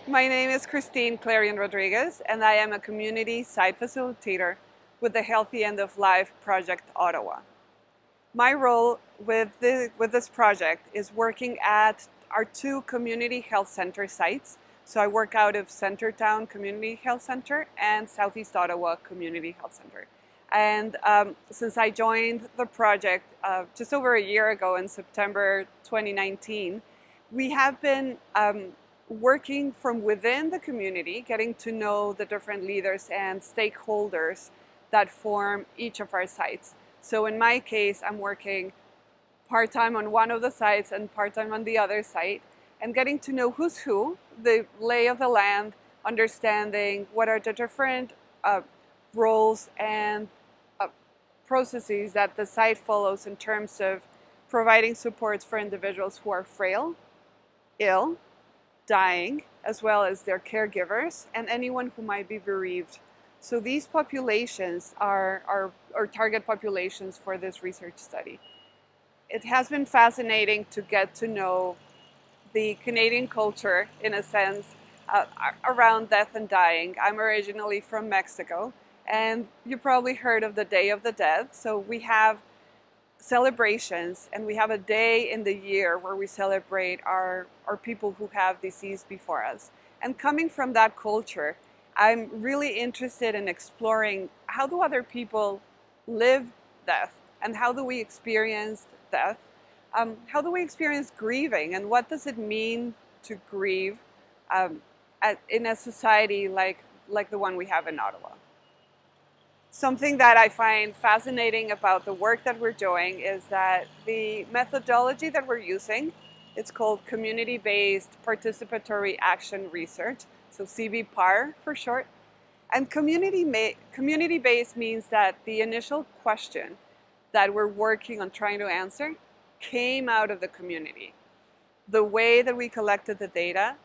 My name is Klerian Rodriguez, and I am a community site facilitator with the Healthy End of Life Project Ottawa. My role with this project is working at our two community health center sites. So I work out of Centertown Community Health Center and Southeast Ottawa Community Health Center. And since I joined the project just over a year ago in September 2019, we have been working from within the community, getting to know the different leaders and stakeholders that form each of our sites. So in my case, I'm working part-time on one of the sites and part-time on the other site, and getting to know who's who, the lay of the land, understanding what are the different roles and processes that the site follows in terms of providing supports for individuals who are frail, ill, dying, as well as their caregivers and anyone who might be bereaved. So these populations are target populations for this research study. It has been fascinating to get to know the Canadian culture, in a sense, around death and dying. I'm originally from Mexico, and you probably heard of the Day of the Dead. So we have celebrations, and we have a day in the year where we celebrate our people who have deceased before us. And coming from that culture, I'm really interested in exploring how do other people live death, and how do we experience death? How do we experience grieving, and what does it mean to grieve in a society like the one we have in Ottawa? Something that I find fascinating about the work that we're doing is that the methodology that we're using, it's called Community-Based Participatory Action Research, so CBPAR for short. And community-based means that the initial question that we're working on trying to answer came out of the community. The way that we collected the data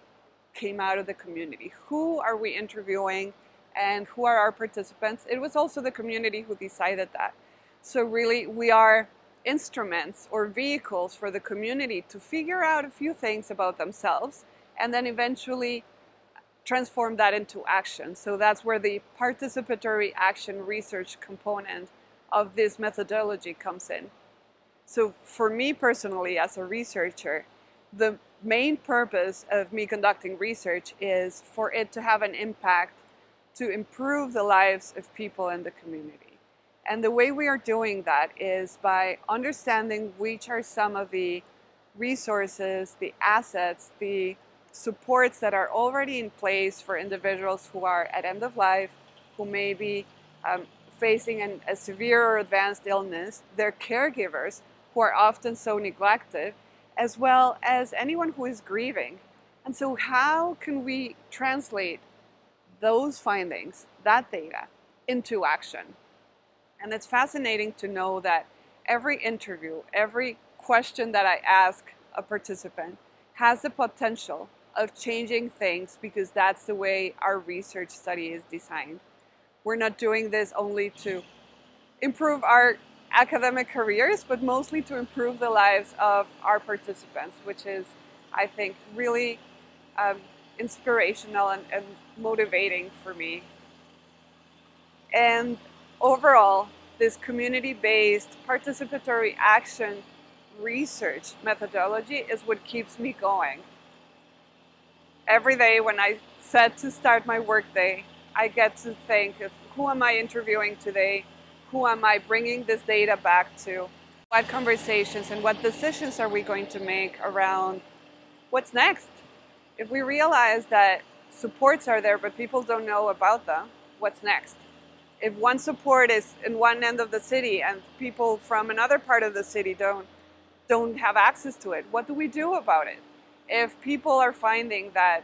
came out of the community. Who are we interviewing and who are our participants? It was also the community who decided that. So really we are instruments or vehicles for the community to figure out a few things about themselves and then eventually transform that into action. So that's where the participatory action research component of this methodology comes in. So for me personally, as a researcher, the main purpose of me conducting research is for it to have an impact to improve the lives of people in the community. And the way we are doing that is by understanding which are some of the resources, the assets, the supports that are already in place for individuals who are at end of life, who may be facing a severe or advanced illness, their caregivers who are often so neglected, as well as anyone who is grieving. And so how can we translate those findings, that data, into action? And it's fascinating to know that every interview, every question that I ask a participant has the potential of changing things, because that's the way our research study is designed. We're not doing this only to improve our academic careers, but mostly to improve the lives of our participants, which is, I think, really inspirational and motivating for me. And overall, this community-based participatory action research methodology is what keeps me going. Every day when I set to start my workday, I get to think of who am I interviewing today? Who am I bringing this data back to? What conversations and what decisions are we going to make around what's next? If we realize that supports are there but people don't know about them, what's next? If one support is in one end of the city and people from another part of the city don't have access to it, what do we do about it? If people are finding that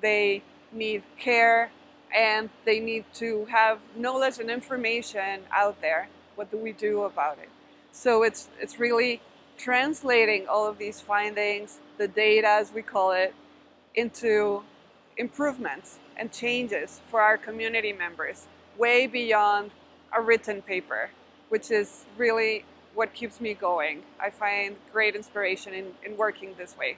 they need care and they need to have knowledge and information out there, what do we do about it? So it's really translating all of these findings, the data as we call it, into improvements and changes for our community members, way beyond a written paper, which is really what keeps me going. I find great inspiration in working this way.